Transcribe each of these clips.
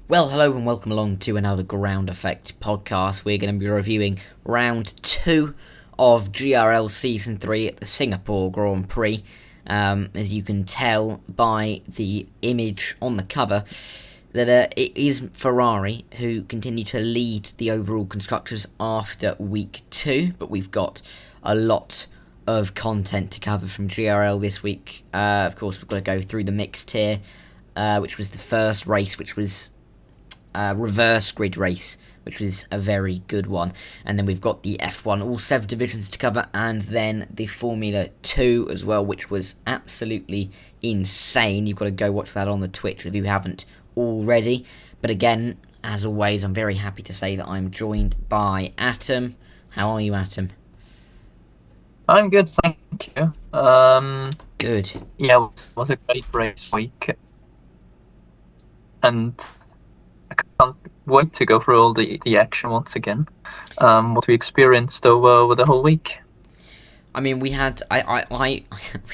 Well, hello and welcome along to another Ground Effect podcast. We're going to be reviewing round 2 of GRL Season 3 at the Singapore Grand Prix. As you can tell by the image on the cover, that it is Ferrari who continue to lead the overall constructors after week 2, but we've got a lot of content to cover from GRL this week. Of course, we've got to go through the mixed tier, which was the first race, which was reverse grid race, which was a very good one. And then we've got the F1, all 7 divisions to cover, and then the Formula 2 as well, which was absolutely insane. You've got to go watch that on the Twitch if you haven't already. But again, as always, I'm very happy to say that I'm joined by Atom. How are you, Atom? I'm good, thank you. Good. Yeah, it was a great race week. And I can't wait to go through all the action once again. What we experienced over the whole week. I mean, we had we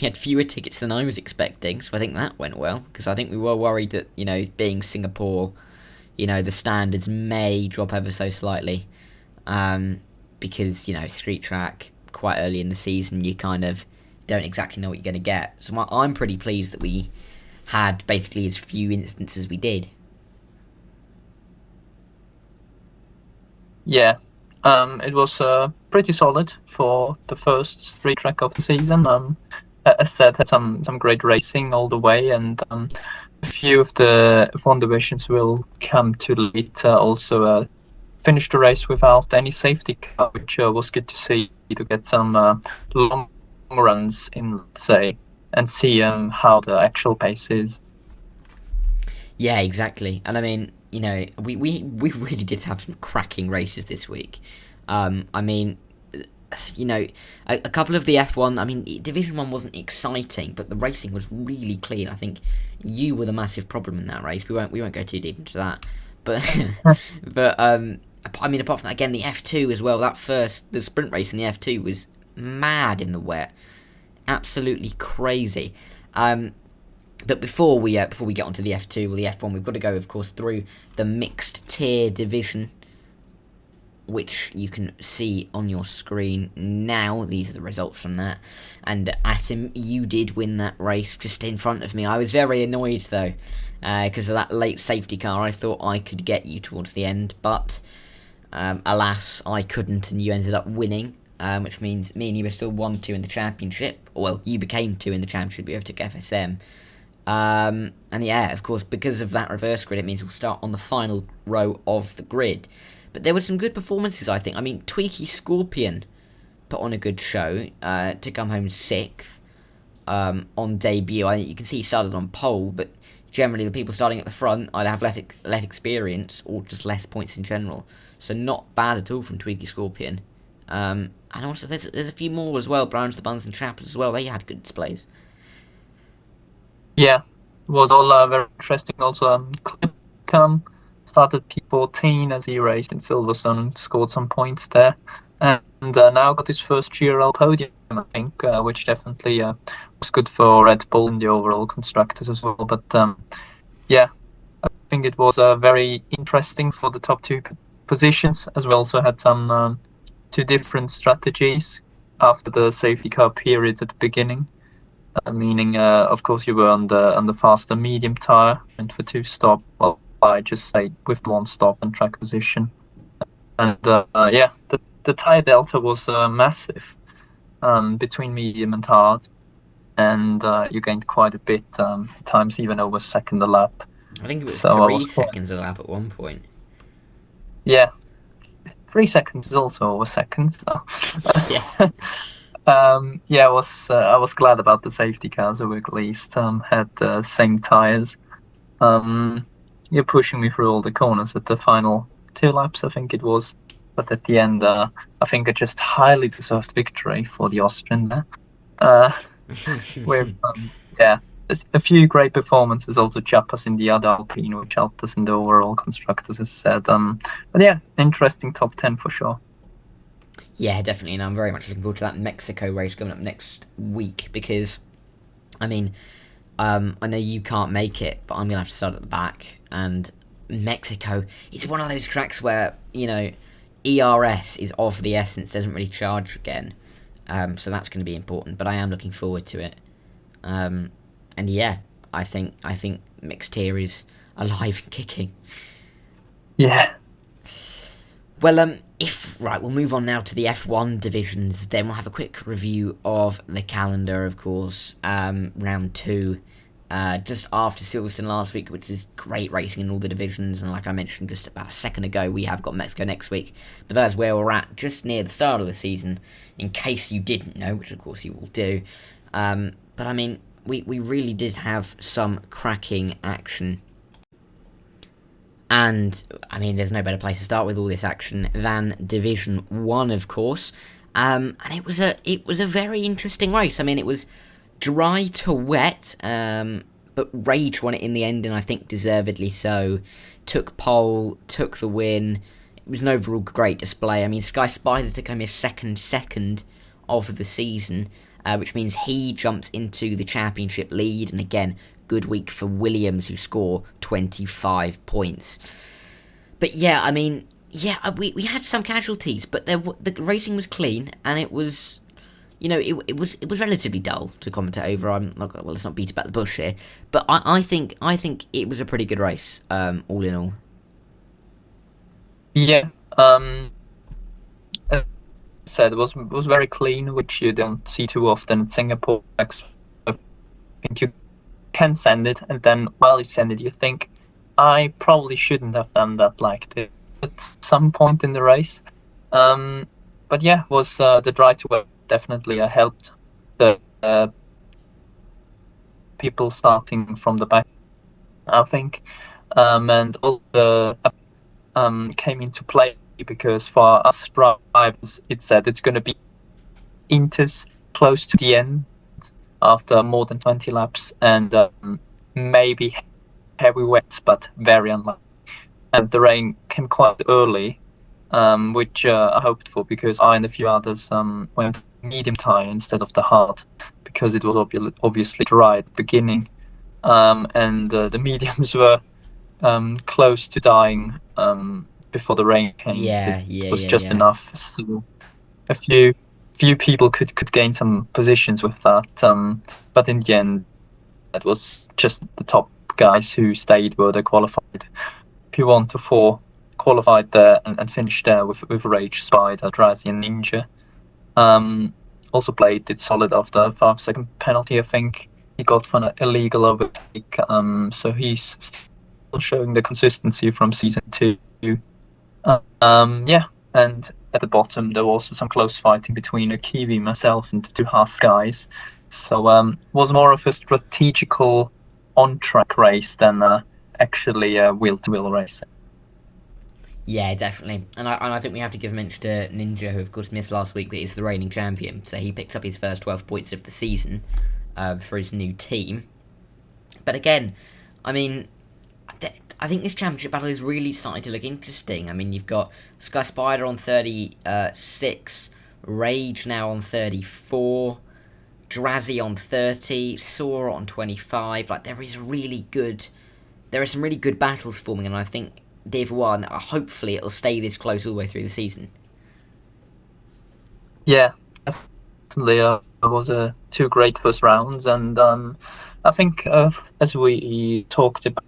had fewer tickets than I was expecting, so I think that went well, because I think we were worried that, being Singapore, the standards may drop ever so slightly, because, street track, quite early in the season, you kind of don't exactly know what you're going to get. So I'm pretty pleased that we had basically as few instances as we did. Yeah, it was pretty solid for the first street track of the season. As said, had some great racing all the way, and a few of the F1 divisions will come to later. Also, finished the race without any safety car, which was good to see, to get some long runs in, let's say, and see how the actual pace is. Yeah, exactly. And I mean, we really did have some cracking races this week. A couple of the F1, Division 1 wasn't exciting, but the racing was really clean. I think you were the massive problem in that race. We won't go too deep into that. But apart from that, again, the F2 as well, the sprint race in the F2 was mad in the wet. Absolutely crazy. But before we get onto the F2 or the F1, we've got to go, of course, through the mixed tier division, which you can see on your screen now. These are the results from that. And Atom, you did win that race just in front of me. I was very annoyed, though, because of that late safety car. I thought I could get you towards the end, but alas, I couldn't, and you ended up winning. Which means me and you were still 1-2 in the championship. Well, you became 2 in the championship. We overtook FSM. And yeah, of course, because of that reverse grid, it means we'll start on the final row of the grid. But there were some good performances, I think. Tweaky Scorpion put on a good show to come home 6th on debut. You can see he started on pole, but generally the people starting at the front either have less experience or just less points in general. So not bad at all from Tweaky Scorpion. And also there's a few more as well. Browns, the Buns and Trappers as well. They had good displays. Yeah, it was all very interesting. Also, Clip started P14 as he raced in Silverstone and scored some points there. And now got his first GRL podium, I think, which definitely was good for Red Bull and the overall constructors as well. But yeah, I think it was very interesting for the top 2 positions, as we also had some 2 different strategies after the safety car periods at the beginning. Meaning, of course, you were on the faster medium tire, and for 2 stop. Well, I just stayed with 1 stop and track position. And yeah, the tire delta was massive between medium and hard, and you gained quite a bit, times even over second a lap. I think it was 3 seconds a lap at one point. Yeah, 3 seconds is also over second. So. Yeah. Yeah, I was glad about the safety cars who at least had the same tires. You're pushing me through all the corners at the final 2 laps, I think it was. But at the end, I think I just highly deserved victory for the Austrian there. With yeah, a few great performances, also Chiapas in the other Alpine, which helped us in the overall constructors, as said. But yeah, interesting top 10 for sure. Yeah, definitely, and I'm very much looking forward to that Mexico race coming up next week, because, I know you can't make it, but I'm going to have to start at the back, and Mexico, it's one of those tracks where, ERS is of the essence, doesn't really charge again. So that's going to be important, but I am looking forward to it. And yeah, I think Mixed-Tier is alive and kicking. Yeah. Well, we'll move on now to the F1 divisions. Then we'll have a quick review of the calendar, of course. Round 2, just after Silverstone last week, which is great racing in all the divisions. And like I mentioned just about a second ago, we have got Mexico next week. But that's where we're at, just near the start of the season, in case you didn't know, which of course you will do. But I mean, we really did have some cracking action. And, I mean, there's no better place to start with all this action than Division 1, of course. And it was a very interesting race. I mean, it was dry to wet, but Rage won it in the end, and I think deservedly so. Took pole, took the win. It was an overall great display. I mean, Sky Spider took home his second of the season, which means he jumps into the championship lead, and again, good week for Williams, who score 25 points. But yeah, I mean, we had some casualties, but the racing was clean, and it was, it was relatively dull to commentate over. I'm like, well, let's not beat about the bush here, but I think it was a pretty good race, all in all. Yeah. As I said, it was very clean, which you don't see too often in Singapore. I think you can send it, and then while you send it, you think, I probably shouldn't have done that at some point in the race. But yeah, was the dry to wet definitely helped the people starting from the back, I think, and all the came into play, because for us drivers, it said it's going to be Inters close to the end after more than 20 laps, and maybe heavy wet, but very unlikely. And the rain came quite early, which I hoped for, because I and a few others went medium tyre instead of the hard, because it was obviously dry at the beginning, and the mediums were close to dying before the rain came. It was just enough, so a few people could gain some positions with that, but in the end, it was just the top guys who stayed where they qualified. P1 to 4 qualified there and finished there with Rage, Spider, Drazi, and Ninja. Also did solid after a 5-second penalty, I think he got for an illegal overtake. So he's still showing the consistency from season 2. And at the bottom, there was also some close fighting between a Kiwi, myself, and the 2 Haas guys. So was more of a strategical on-track race than actually a wheel-to-wheel race. Yeah, definitely. And I think we have to give a mention to Ninja, who of course missed last week, but is the reigning champion. So he picked up his first 12 points of the season for his new team. But again, I mean, I think this championship battle is really starting to look interesting. I mean, you've got Sky Spider on 36, Rage now on 34, Drazi on 30, Sora on 25. Like, there are some really good battles forming, and I think Div 1, hopefully it'll stay this close all the way through the season. Yeah, definitely. It was 2 great first rounds, and I think as we talked about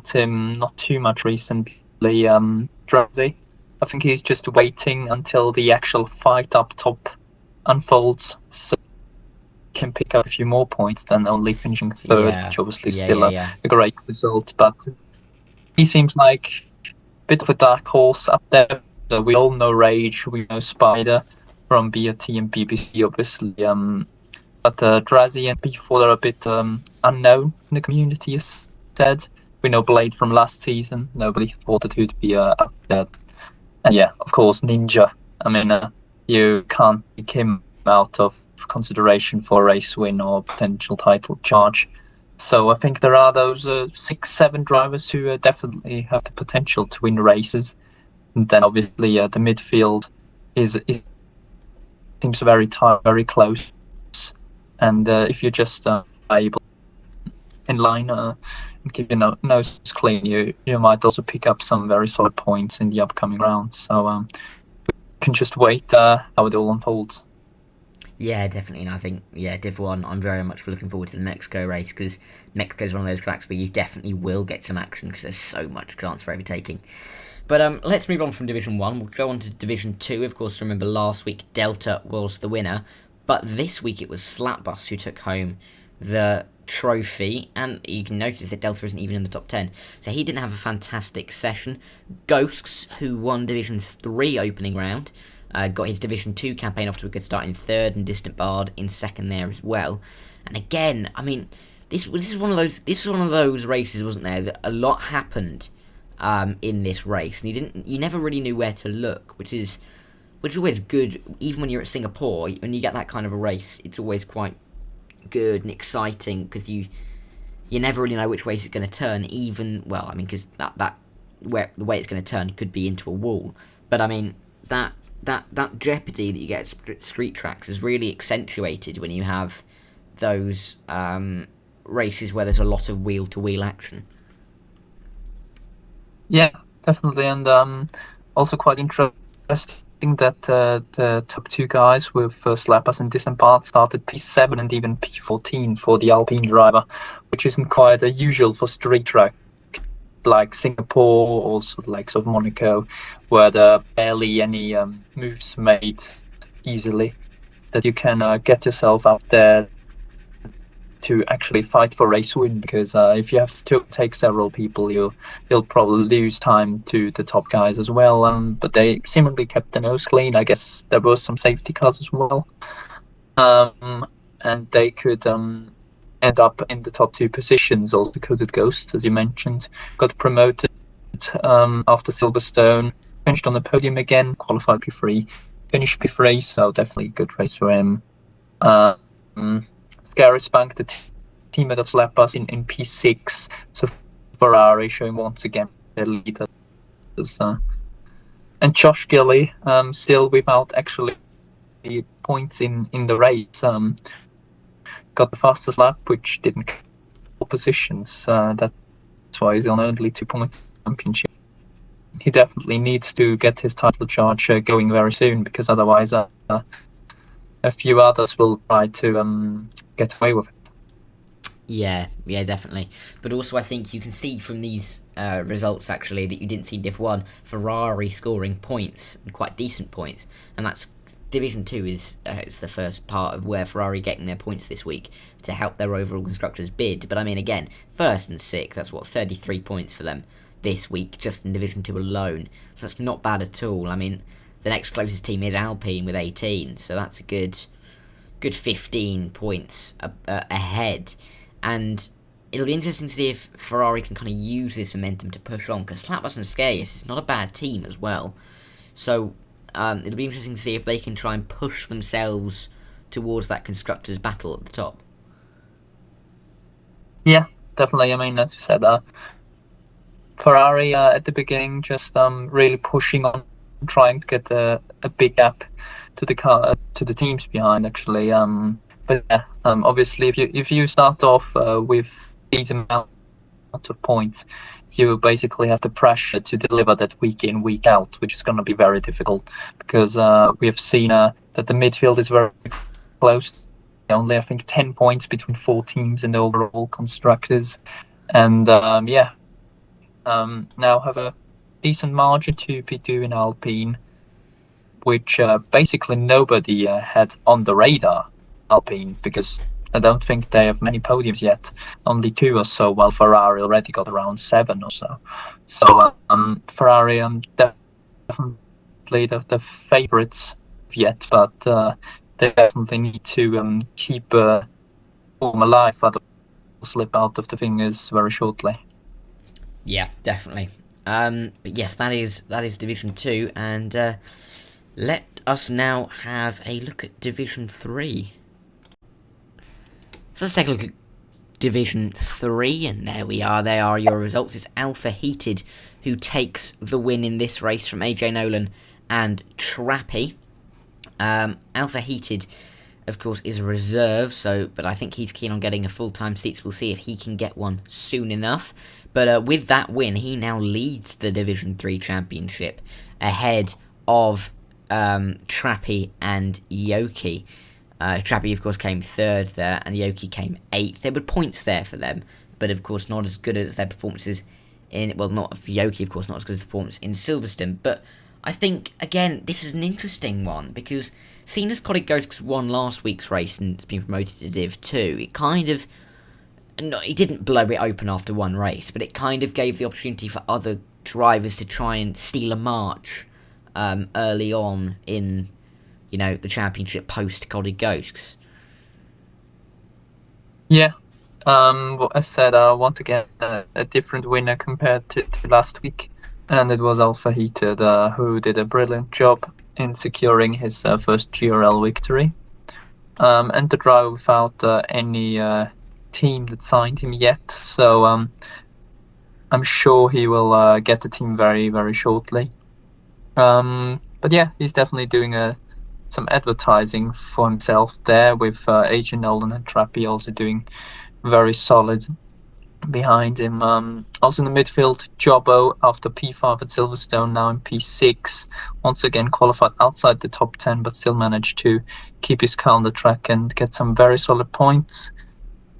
him not too much recently, Drazi, I think he's just waiting until the actual fight up top unfolds, so he can pick up a few more points than only finishing third, which obviously is still a great result. But he seems like a bit of a dark horse up there. So we all know Rage, we know Spider from BRT and BBC, obviously. But Drazi and P4 are a bit unknown in the community, as said. We know Blade from last season. Nobody thought it would be up there. And yeah, of course, Ninja. I mean, you can't take him out of consideration for a race win or potential title charge. So I think there are those 6-7 drivers who definitely have the potential to win races. And then obviously the midfield seems very tight, very close. And if you're just able in line, keep your nose clean, you might also pick up some very solid points in the upcoming rounds. So we can just wait how it all unfolds. Yeah, definitely. And I think, Div 1, I'm very much looking forward to the Mexico race, because Mexico is one of those tracks where you definitely will get some action, because there's so much chance for overtaking. But let's move on from Division 1. We'll go on to Division 2. Of course, remember last week Delta was the winner, but this week it was Slapbus who took home the trophy, and you can notice that Delta isn't even in the top 10, so he didn't have a fantastic session. Ghosts, who won Division 3 opening round, got his Division 2 campaign off to a good start in third, and Distant Bard in second there as well. And again, I mean, this is one of those races, wasn't there, that a lot happened in this race, and you never really knew where to look, which is always good. Even when you're at Singapore, when you get that kind of a race, it's always quite good and exciting, because you never really know which way it's going to turn. Because the way it's going to turn could be into a wall. But I mean, that jeopardy that you get at street tracks is really accentuated when you have those races where there's a lot of wheel-to-wheel action. Yeah, definitely, and also quite interesting that the top two guys with Slapbus and Distant Bard started P7 and even P14 for the Alpine driver, which isn't quite usual for street track like Singapore, also like sort of Monaco, where there are barely any moves made easily, that you can get yourself up there to actually fight for race win, because if you have to take several people, you'll probably lose time to the top guys as well. But they seemingly kept the nose clean. I guess there were some safety cars as well, and they could end up in the top two positions. Also, Coded Ghosts, as you mentioned, got promoted after Silverstone, finished on the podium again, qualified P3, finished P3, so definitely a good race for him. Scary Spunk, the teammate of Slapbus, in P6. So Ferrari showing once again their leaders. And Josh Gilly, still without actually points in the race, got the fastest lap, which didn't count positions. That's why he's on only 2 points in the championship. He definitely needs to get his title charge going very soon, because otherwise a few others will try to get away with it. Yeah, definitely. But also, I think you can see from these results, actually, that you didn't see Div 1, Ferrari scoring points, and quite decent points. And that's Division 2 is it's the first part of where Ferrari getting their points this week to help their overall constructors bid. But I mean, again, first and sixth, that's 33 points for them this week, just in Division 2 alone. So that's not bad at all. I mean, the next closest team is Alpine with 18, so that's a good 15 points ahead. And it'll be interesting to see if Ferrari can kind of use this momentum to push on, because Slapbus and Scaius is not a bad team as well. So it'll be interesting to see if they can try and push themselves towards that constructors' battle at the top. Yeah, definitely. I mean, as you said, Ferrari at the beginning just really pushing on, trying to get a big gap to the teams behind, actually. But yeah, obviously, if you start off with these amount of points, you basically have the pressure to deliver that week in, week out, which is going to be very difficult, because we have seen that the midfield is very close. Only, I think, 10 points between 4 teams in the overall constructors, and now have a decent margin to P2 in Alpine, which basically nobody had on the radar, Alpine, because I don't think they have many podiums yet, only 2 or so, while Ferrari already got around 7 or so. So Ferrari definitely the favourites yet, but they definitely need to keep form alive, otherwise will slip out of the fingers very shortly. Yeah, definitely. But yes, that is Division 2, and let us now have a look at Division 3. So let's take a look at Division 3, and there we are. They are your results. It's Alpha Heated who takes the win in this race from AJ Nolan and Trappy. Alpha Heated of course, is a reserve, but I think he's keen on getting a full-time seat, so we'll see if he can get one soon enough. But with that win, he now leads the Division 3 Championship ahead of Trappy and Yoki. Trappy, of course, came third there, and Yoki came 8th. There were points there for them, but of course not as good as their performances not for Yoki, of course, not as good as the performance in Silverstone. But I think, again, this is an interesting one, because seeing as Codic Ghosts won last week's race and it's been promoted to Div 2, it kind of... No, he didn't blow it open after one race, but it kind of gave the opportunity for other drivers to try and steal a march early on in, the championship post Codic Ghosts. Yeah. Well, as said, once again, a different winner compared to last week. And it was Alpha Heated, who did a brilliant job in securing his first GRL victory. And the driver without any team that signed him yet. So I'm sure he will get the team very, very shortly. But yeah, he's definitely doing some advertising for himself there, with Agent Nolan and Trappy also doing very solid behind him. Also in the midfield, Jobbo, after P5 at Silverstone, now in P6, once again qualified outside the top 10, but still managed to keep his car on the track and get some very solid points.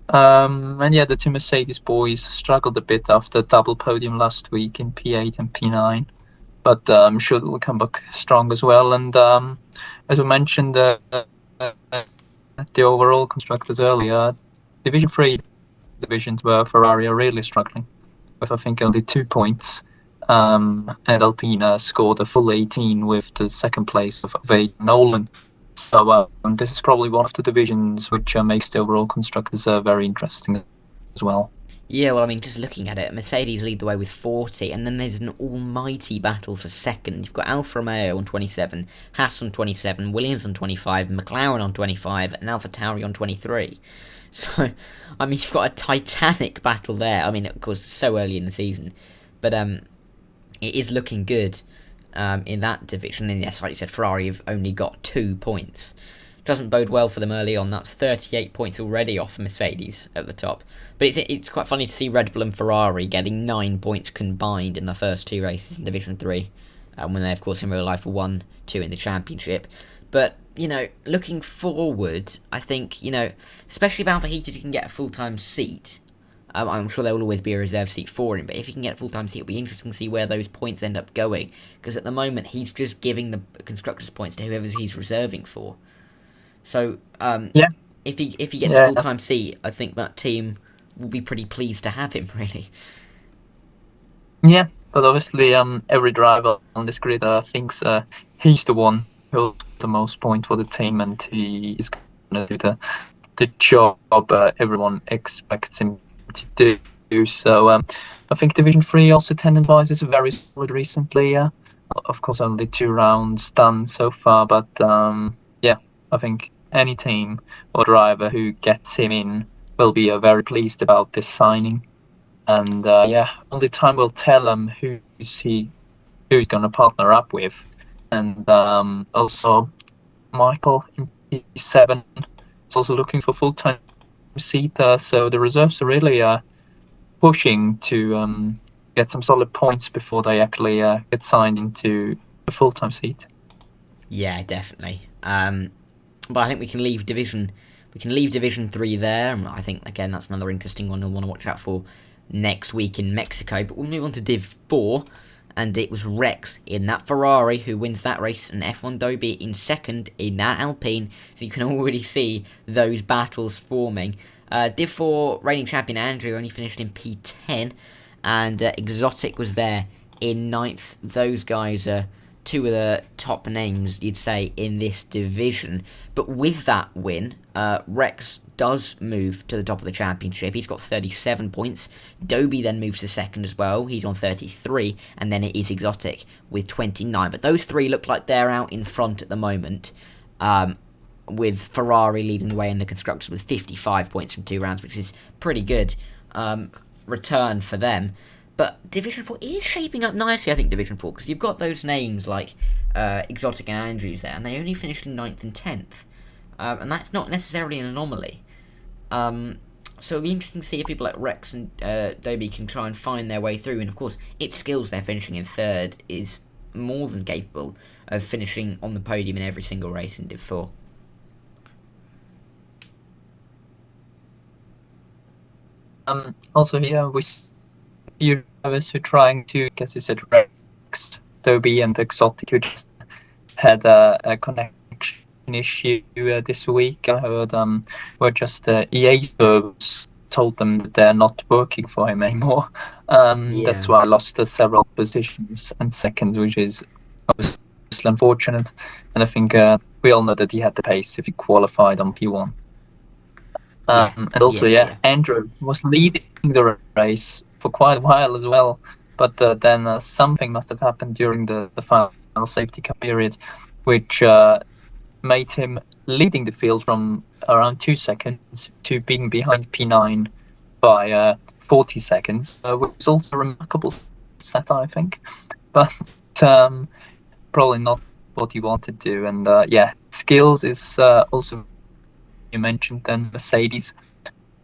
And yeah, the two Mercedes boys struggled a bit after a double podium last week in P8 and P9, but I'm sure they'll come back strong as well. And as we mentioned, the overall constructors earlier, Division 3 divisions where Ferrari are really struggling, with I think only 2 points. And Alpina scored a full 18 with the second place of Nolan. So this is probably one of the divisions which makes the overall constructors very interesting as well. Yeah, well, I mean, just looking at it, Mercedes lead the way with 40, and then there's an almighty battle for second. You've got Alfa Romeo on 27, Haas on 27, Williams on 25, McLaren on 25, and AlphaTauri on 23. So, I mean, you've got a titanic battle there. I mean, of course, it's so early in the season, but it is looking good in that division. And yes, like you said, Ferrari have only got 2 points. Doesn't bode well for them early on. That's 38 points already off Mercedes at the top. But it's quite funny to see Red Bull and Ferrari getting 9 points combined in the first 2 races in Division 3, when they, of course, in real life were 1-2 in the championship. But, looking forward, I think, especially if Alpha Heated can get a full-time seat, I'm sure there will always be a reserve seat for him, but if he can get a full-time seat, it'll be interesting to see where those points end up going. Because at the moment, he's just giving the constructors points to whoever he's reserving for. So, if he gets a full-time seat, I think that team will be pretty pleased to have him, really. Yeah, but obviously every driver on this grid thinks he's the one who'll get the most points for the team, and he is going to do the job everyone expects him to do. So I think Division 3 also attendance-wise is very solid recently. Of course, only 2 rounds done so far, but I think any team or driver who gets him in will be very pleased about this signing. And only time will tell him who he's going to partner up with. And also Michael in P7 is also looking for full-time seat. So the reserves are really pushing to get some solid points before they actually get signed into a full-time seat. Yeah, definitely. But I think we can leave Division 3 there. I think, again, that's another interesting one we'll want to watch out for next week in Mexico. But we'll move on to Div 4, and it was Rex in that Ferrari who wins that race, and F1 Dobie in second in that Alpine. So you can already see those battles forming. Div 4 reigning champion Andrew only finished in P10, and Exotic was there in 9th. Those guys are 2 of the top names, you'd say, in this division. But with that win, Rex does move to the top of the championship. He's got 37 points. Dobie then moves to second as well. He's on 33, and then it is Exotic with 29. But those 3 look like they're out in front at the moment, with Ferrari leading the way in the constructors with 55 points from 2 rounds, which is pretty good return for them. But Division 4 is shaping up nicely, I think, Division 4, because you've got those names like Exotic and Andrews there, and they only finished in 9th and 10th. and that's not necessarily an anomaly. So it'll be interesting to see if people like Rex and Dobie can try and find their way through. And of course, its skills they're finishing in third is more than capable of finishing on the podium in every single race in Div 4. Also, yeah, we see drivers who are trying to, as you said, Rex, Dobie, and Exotic, who just had a connection issue this week. I heard where just EA servers told them that they're not working for him anymore. That's why I lost several positions and seconds, which is obviously unfortunate. And I think we all know that he had the pace if he qualified on P1. And also, Andrew was leading the race for quite a while as well. But then something must have happened during the final safety car period, which made him leading the field from around 2 seconds to being behind P9 by 40 seconds, which is also a remarkable set, I think. But probably not what he wanted to do. And skills is also, you mentioned then Mercedes.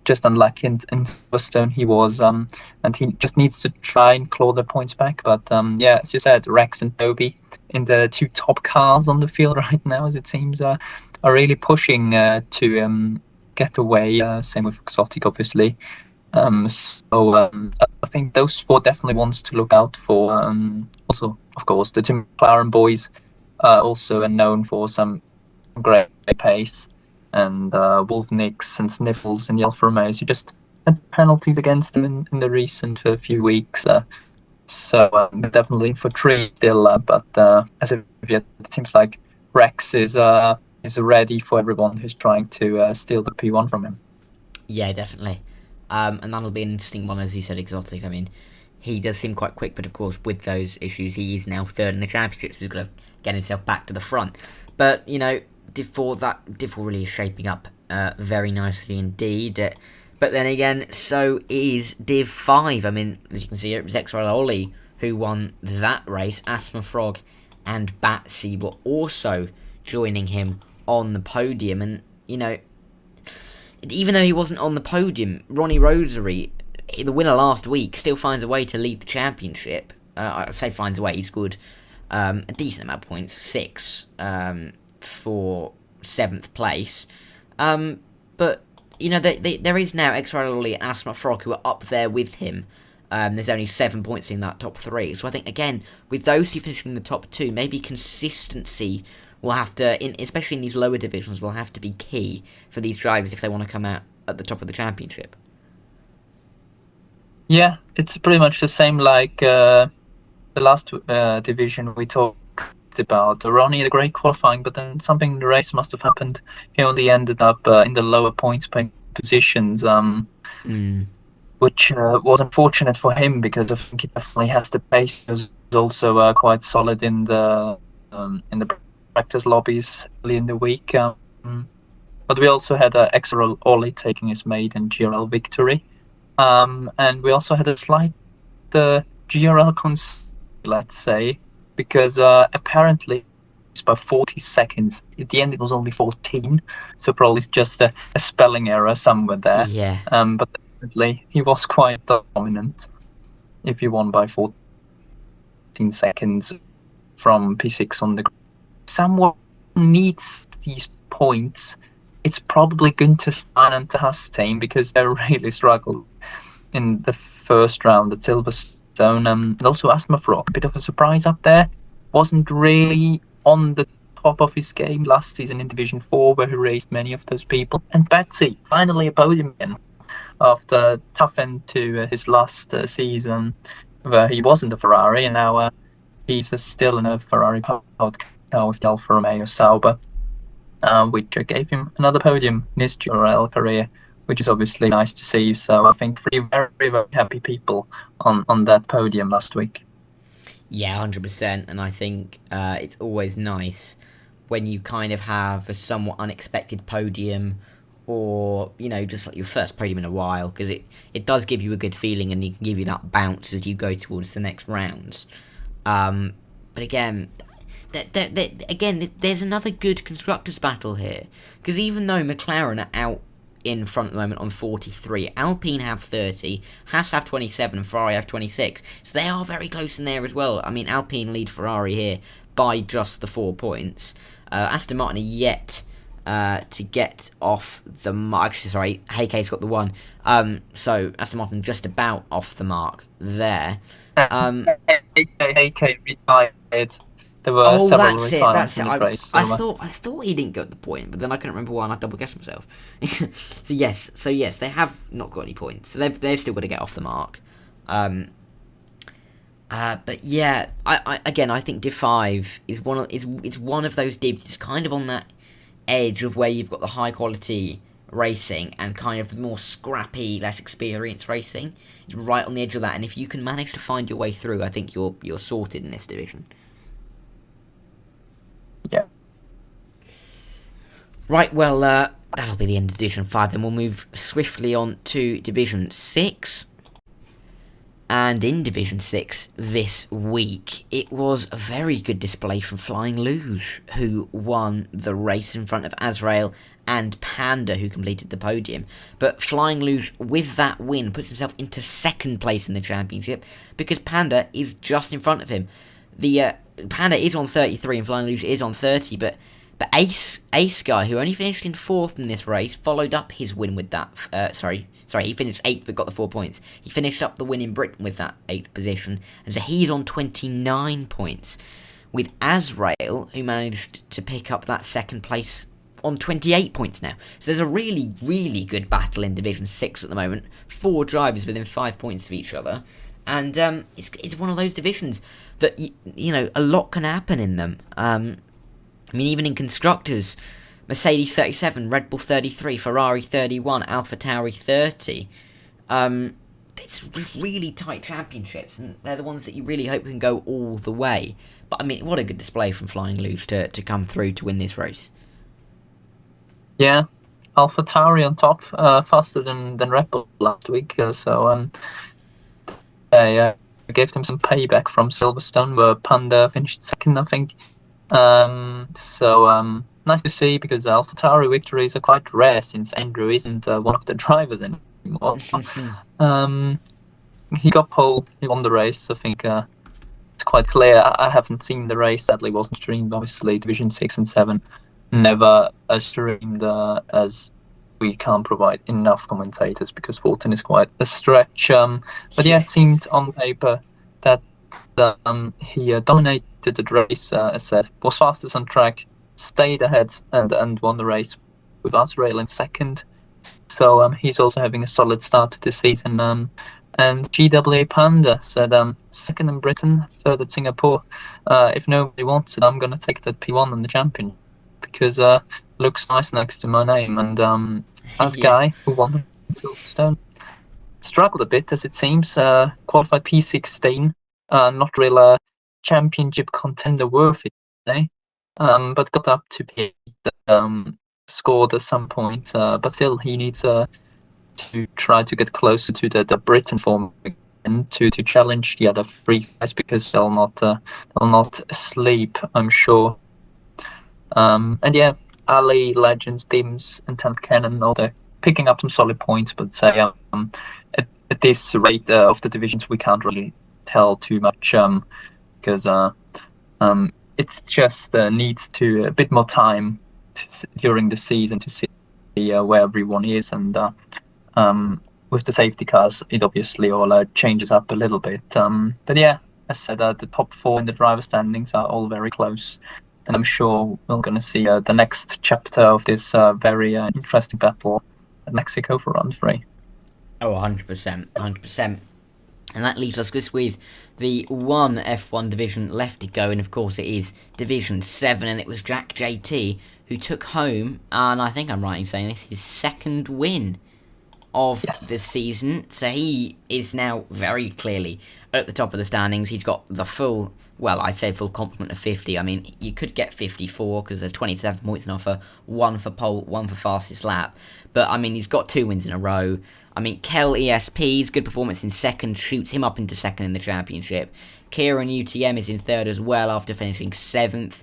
Just unlucky in Silverstone he was, and he just needs to try and claw the points back. But as you said, Rex and Dobie in the two top cars on the field right now, as it seems, are really pushing to get away. Same with Exotic, obviously. I think those four definitely ones to look out for. Also, of course, the Tim McLaren boys also are known for some great pace. And Wolf Nix and Sniffles and the Alfa Romeos, who just had penalties against them in the recent few weeks. So definitely for three still, but as of yet, it seems like Rex is ready for everyone who's trying to steal the P1 from him. Yeah, definitely. And that'll be an interesting one, as you said, Exotic. I mean, he does seem quite quick, but of course, with those issues, he is now third in the championship, so he's got to get himself back to the front. But, Div 4 really is shaping up very nicely indeed. But then again, so is Div 5. I mean, as you can see, it was XRL Ollie who won that race. Asthma Frog and Batsy were also joining him on the podium. And, even though he wasn't on the podium, Ronnie Rosary, the winner last week, still finds a way to lead the championship. I say finds a way, he scored a decent amount of points, 6 for 7th place. But, there is now XRL Ollie and Asthma Frog who are up there with him. There's only 7 points in that top 3. So I think, again, with those two finishing in the top 2, maybe consistency will have to, especially in these lower divisions, will have to be key for these drivers if they want to come out at the top of the championship. Yeah, it's pretty much the same like the last division we talked about. Ronnie had a great qualifying, but then something in the race must have happened. He only ended up in the lower points positions, which was unfortunate for him because I think he definitely has the pace. He was also quite solid in the practice lobbies early in the week. But we also had XRL Ollie taking his maiden GRL victory, and we also had a slight GRL let's say. Because apparently it's by 40 seconds. At the end, it was only 14, so probably it's just a spelling error somewhere there. Yeah. But definitely, he was quite dominant if he won by 14 seconds from P6 on the grid. Someone needs these points. It's probably Günther Stein and Tahastain because they really struggled in the first round at Silverstone. And also Asthma Frog, a bit of a surprise up there. Wasn't really on the top of his game last season in Division 4, where he raced many of those people. And Batsy, finally a podium again, after tough end to his last season, where he wasn't a Ferrari, and now he's still in a Ferrari-powered car with the Alfa Romeo Sauber, which gave him another podium in his GRL career, which is obviously nice to see. So I think 3 very, very happy people on that podium last week. Yeah, 100%. And I think it's always nice when you kind of have a somewhat unexpected podium, or, just like your first podium in a while, because it does give you a good feeling and it can give you that bounce as you go towards the next rounds. But again, again, there's another good constructors battle here, because even though McLaren are out in front at the moment on 43, Alpine have 30, Haas have 27, and Ferrari have 26. So they are very close in there as well. I mean, Alpine lead Ferrari here by just the 4 points. Aston Martin are yet to get off the mark. Actually, sorry, Heike's got the 1. So Aston Martin just about off the mark there. Heike retired. There were several retirements in the race. So I thought he didn't get the point, but then I couldn't remember why, and I double guessed myself. so yes, they have not got any points. So they've still got to get off the mark. But yeah, I think Div 5 is one of those divs. It's kind of on that edge of where you've got the high quality racing and kind of the more scrappy, less experienced racing. It's right on the edge of that, and if you can manage to find your way through, I think you're sorted in this division. Yeah. Right, well, that'll be the end of Division 5. Then we'll move swiftly on to Division 6. And in Division 6 this week, it was a very good display from Flying Luge, who won the race in front of Azrael and Panda, who completed the podium. But Flying Luge, with that win, puts himself into 2nd place in the championship, because Panda is just in front of him. The Panda is on 33 and Flying Luge is on 30, but Ace Guy, who only finished in 4th in this race, followed up his win with that. Sorry, he finished 8th but got the 4 points. He finished up the win in Britain with that 8th position, and so he's on 29 points. With Azrael, who managed to pick up that 2nd place on 28 points now. So there's a really, really good battle in Division 6 at the moment. 4 drivers within 5 points of each other. And it's one of those divisions that, you know, a lot can happen in them. I mean, even in constructors, Mercedes 37, Red Bull 33, Ferrari 31, AlphaTauri 30. It's really tight championships, and they're the ones that you really hope can go all the way. But I mean, what a good display from Flying Luge to come through to win this race. Yeah, AlphaTauri on top, faster than Red Bull last week. I gave them some payback from Silverstone, where Panda finished 2nd, I think. Nice to see, because AlphaTauri victories are quite rare since Andrew isn't one of the drivers anymore. He got pole, he won the race. I think it's quite clear. I haven't seen the race, sadly wasn't streamed, obviously. Division 6 and 7 never streamed, as we can't provide enough commentators, because 14 is quite a stretch. But yeah, it seemed on paper that he dominated the race, as I said, was fastest on track, stayed ahead, and won the race with Azrael in 2nd. So he's also having a solid start to the season. And GWA Panda said 2nd in Britain, 3rd at Singapore. If nobody wants it, I'm going to take that P1 in the champion, because looks nice next to my name. And as Guy, who won Silverstone, struggled a bit, as it seems. Qualified P16, not really a championship contender worthy today, but got up to P8, scored at some point. But still, he needs to try to get closer to the Britain form again, to challenge the other 3 guys, because they'll not sleep, I'm sure. And yeah, Ali, Legends, Dims, and Temp Cannon, all they're picking up some solid points, but say at this rate of the divisions, we can't really tell too much, because it's just needs to a bit more time during the season to see where everyone is, and with the safety cars, it obviously all changes up a little bit. But yeah, as I said, the top 4 in the driver standings are all very close. And I'm sure we're going to see the next chapter of this very interesting battle at Mexico for round 3. Oh, 100%. And that leaves us just with the one F1 division left to go, and of course it is Division 7, and it was Jack JT who took home, and I think I'm right in saying this, his 2nd win. of Yes. the season. So he is now very clearly at the top of the standings. He's got the full, well, I'd say full complement of 50. I mean, you could get 54 because there's 27 points in offer, one for pole, one for fastest lap. But I mean, he's got 2 wins in a row. I mean, Kel ESP's good performance in second shoots him up into second in the championship. Kieran UTM is in third as well after finishing 7th.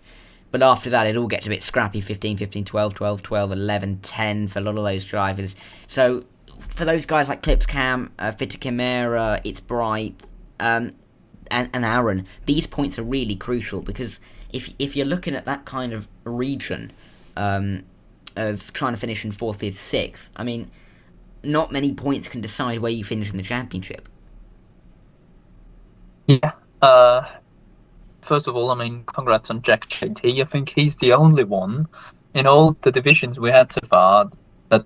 But after that, it all gets a bit scrappy. 15, 15, 12, 12, 12, 11, 10 for a lot of those drivers. So for those guys like Clips Cam, Fitter Chimera, It's Bright, and Aaron, these points are really crucial because if you're looking at that kind of region of trying to finish in 4th, 5th, 6th, I mean, not many points can decide where you finish in the championship. Yeah. First of all, I mean, congrats on Jack JT. I think he's the only one in all the divisions we had so far that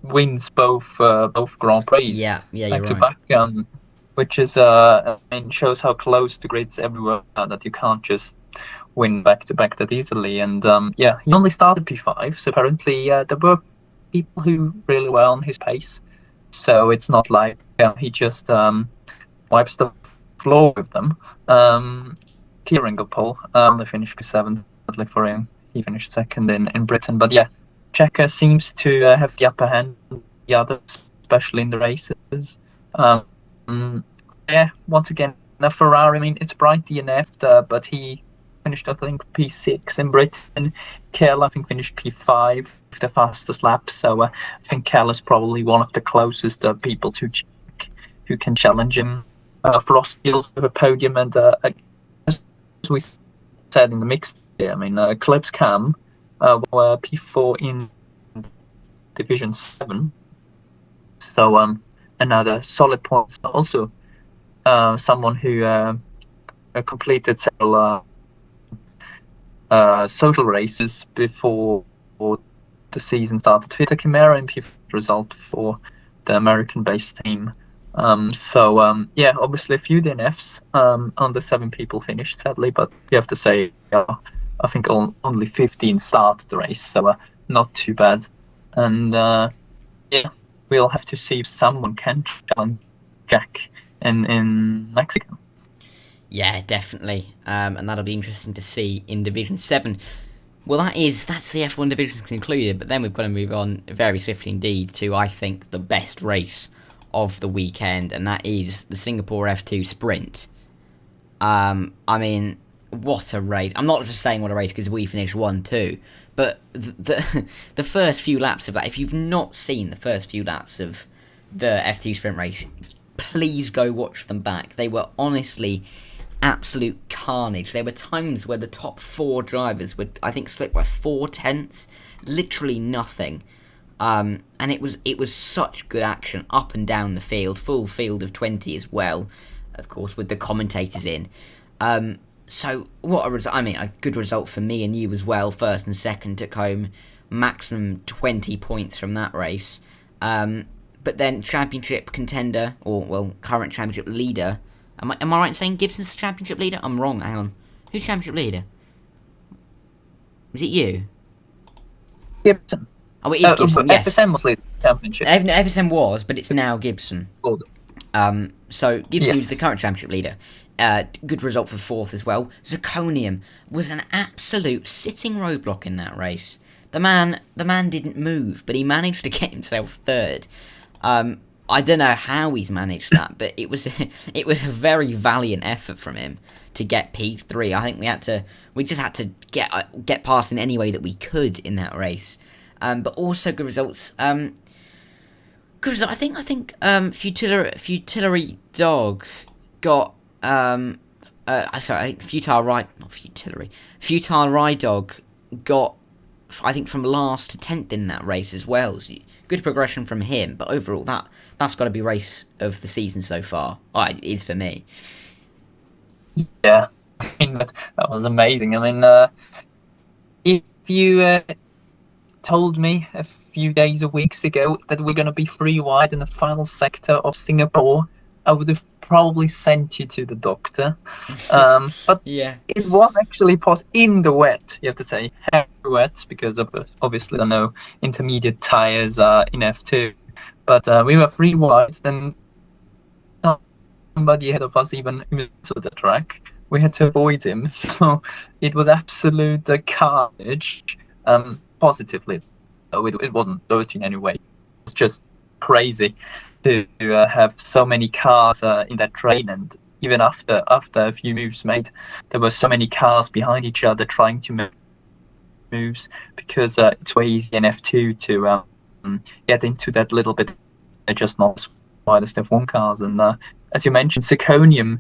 wins both Grand Prix. Yeah, you're back to right. back, which is I mean, shows how close the grids everywhere are, that you can't just win back to back that easily. And yeah, he only started P5, so apparently there were people who really were on his pace. So it's not like he just wipes the floor with them. Kieran got pole. They finished P7. Sadly for him, he finished second in Britain. But yeah, Checker seems to have the upper hand. The others, especially in the races. Yeah, once again, a Ferrari. I mean, it's bright DNF, but he finished, I think, P6 in Britain. Kel, I think, finished P5, the fastest lap. So I think Kel is probably one of the closest people to Check who can challenge him. Frosty also have a podium, and as we said in the mixed year, I mean, Clips Cam were P4 in Division 7. So another solid point. Also, someone who completed several social races before the season started. Fitter Chimera in P4 result for the American-based team. Yeah, obviously a few DNFs. Under 7 people finished, sadly, but you have to say, I think only 15 started the race, so not too bad. And yeah, we'll have to see if someone can challenge Jack in Mexico. Yeah, definitely. And that'll be interesting to see in Division 7. Well, that's the F1 division concluded, but then we've got to move on very swiftly indeed to, I think, the best race of the weekend, and that is the Singapore F2 Sprint. I mean, what a race. I'm not just saying what a race because we finished 1-2, but the first few laps of that, if you've not seen the first few laps of the F2 Sprint race, please go watch them back. They were honestly absolute carnage. There were times where the top 4 drivers were, I think, split by 4 tenths, literally nothing. And it was such good action up and down the field, full field of 20 as well, of course, with the commentators in. So what a result! I mean, a good result for me and you as well. First and second took home maximum 20 points from that race. But then championship contender, or well, current championship leader. Am I right in saying Gibson's the championship leader? I'm wrong. Hang on, who's championship leader? Was it you? Gibson. Oh, it is Gibson, yes. FSM was leading the championship. FSM was, but it's now Gibson. So Gibson is the current championship leader. Good result for 4th as well. Zirconium was an absolute sitting roadblock in that race. The man didn't move, but he managed to get himself 3rd. I don't know how he's managed that, but it was a very valiant effort from him to get P3. I think we just had to get past in any way that we could in that race. But also good results. Good result. I think Futilary Dog got Futile Ride Dog got, I think, from last to 10th in that race as well. So good progression from him. But overall, that's got to be race of the season so far. It is for me. Yeah, I mean, that was amazing. I mean, if you told me a few days or weeks ago that we're going to be 3 wide in the final sector of Singapore, I would have probably sent you to the doctor. But yeah, it was actually in the wet, you have to say, heavy wet, because of obviously there are no intermediate tyres in F2. But we were 3 wide. Then somebody ahead of us even to the track. We had to avoid him, so it was absolute carnage. Positively, though it wasn't dirty in any way. It was just crazy to have so many cars in that train, and even after a few moves made, there were so many cars behind each other trying to make moves, because it's way easy in F2 to get into that little bit, just not as wide as F1 cars. And as you mentioned, Zirconium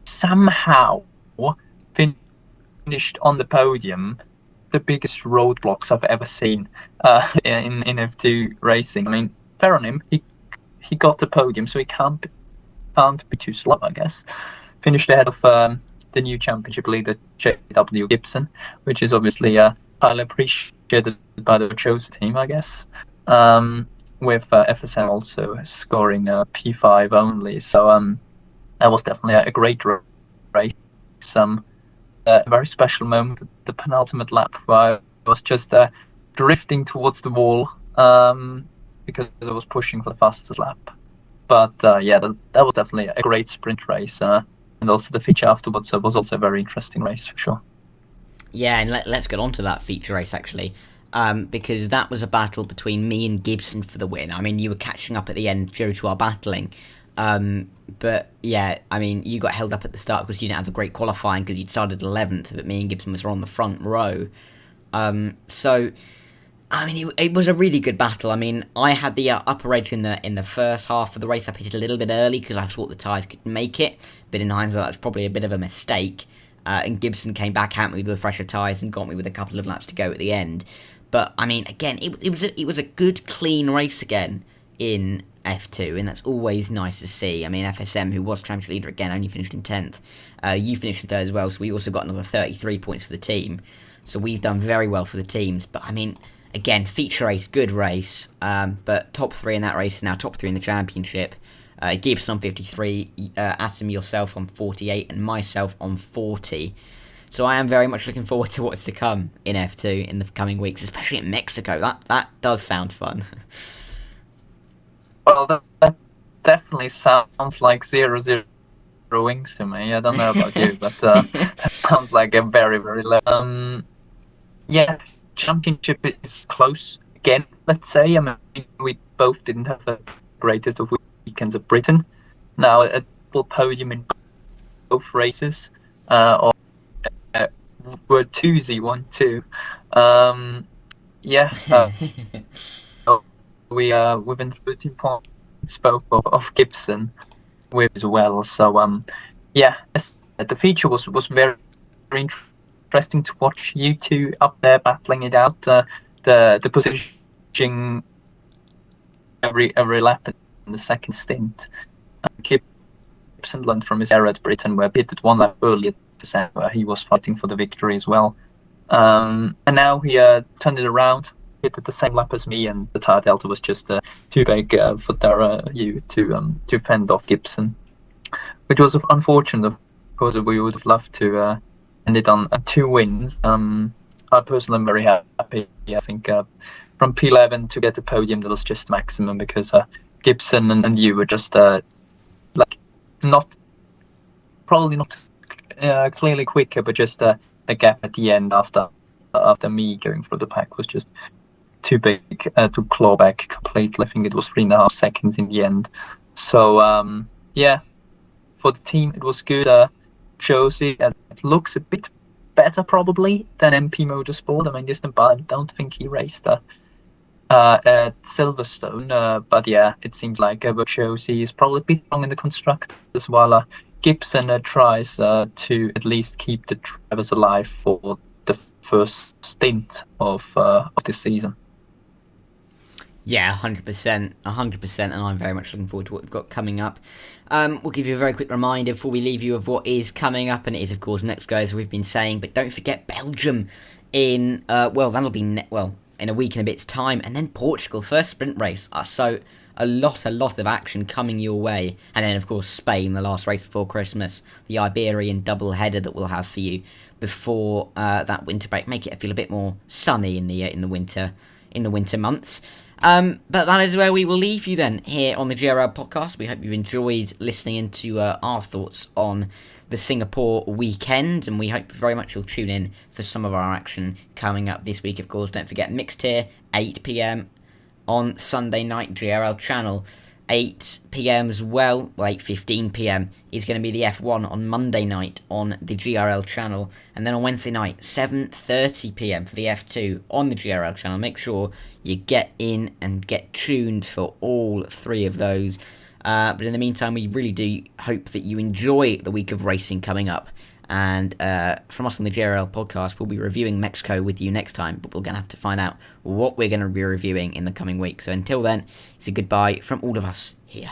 somehow finished on the podium, the biggest roadblocks I've ever seen in F2 racing. I mean, fair on him. He got the podium, so he can't be too slow, I guess. Finished ahead of the new championship leader, JW Gibson, which is obviously highly appreciated by the Chose team, I guess. With FSM also scoring P5 only. So that was definitely a great race. A very special moment, the penultimate lap, where I was just drifting towards the wall because I was pushing for the fastest lap. But yeah, that was definitely a great sprint race. And also the feature afterwards was also a very interesting race for sure. Yeah, and let's get on to that feature race, actually. Because that was a battle between me and Gibson for the win. I mean, you were catching up at the end due to our battling. But yeah, I mean, you got held up at the start because you didn't have a great qualifying because you'd started 11th, but me and Gibson were on the front row. So, I mean, it was a really good battle. I mean, I had the upper edge in the first half of the race. I pitted a little bit early because I thought the tyres could make it, but in hindsight, that's probably a bit of a mistake. And Gibson came back at me with fresher tyres and got me with a couple of laps to go at the end. But I mean, again, it was a good, clean race again in F2, and that's always nice to see. I mean, FSM, who was championship leader again, only finished in 10th. You finished in 3rd as well, so we also got another 33 points for the team. So we've done very well for the teams. But I mean, again, feature race, good race. But top 3 in that race now, top 3 in the championship. Gibson on 53, Atom yourself on 48, and myself on 40. So I am very much looking forward to what's to come in F2 in the coming weeks, especially in Mexico. That does sound fun. Well, that definitely sounds like 0-0 wings to me. I don't know about you, but that sounds like a very, very low. Yeah, championship is close again, let's say. I mean, we both didn't have the greatest of weekends of Britain. Now, a double podium in both races. Were 2-1-2. Yeah. We are within 13 points both of Gibson with as well. So yeah, the feature was very, very interesting to watch you two up there battling it out. The positioning every lap in the second stint. Gibson learned from his error at Britain, where pitted 1 lap earlier, where he was fighting for the victory as well. And now he turned it around, hit at the same lap as me, and the tire delta was just too big for you to fend off Gibson, which was unfortunate. Of course, we would have loved to end it on 2 wins. I personally am very happy. I think from P11 to get the podium, that was just maximum, because Gibson and you were just like probably not clearly quicker, but just the gap at the end after me going through the pack was just too big to claw back completely. I think it was 3.5 seconds in the end. So yeah, for the team it was good. Josie, it looks a bit better probably than MP Motorsport. I mean, distant by, I don't think he raced at Silverstone, but yeah, it seems like Josie is probably a bit wrong in the constructors, while Gibson tries to at least keep the drivers alive for the first stint of this season. Yeah, 100%, and I'm very much looking forward to what we've got coming up. We'll give you a very quick reminder before we leave you of what is coming up, and it is, of course, Mexico, as we've been saying, but don't forget Belgium in, that'll be, in a week and a bit's time, and then Portugal, first sprint race, so a lot of action coming your way, and then, of course, Spain, the last race before Christmas, the Iberian double-header that we'll have for you before that winter break, make it feel a bit more sunny in the winter months. But that is where we will leave you then, here on the GRL podcast. We hope you've enjoyed listening into our thoughts on the Singapore weekend, and we hope very much you'll tune in for some of our action coming up this week. Of course, don't forget mixed here, 8 p.m. on Sunday night, GRL channel. 8 p.m. as well, 8:15 p.m. is going to be the F1 on Monday night on the GRL channel, and then on Wednesday night, 7:30 p.m. for the F2 on the GRL channel. Make sure you get in and get tuned for all three of those. But in the meantime, we really do hope that you enjoy the week of racing coming up. And from us on the GRL podcast, we'll be reviewing Mexico with you next time, but we're going to have to find out what we're going to be reviewing in the coming week. So until then, it's a goodbye from all of us here.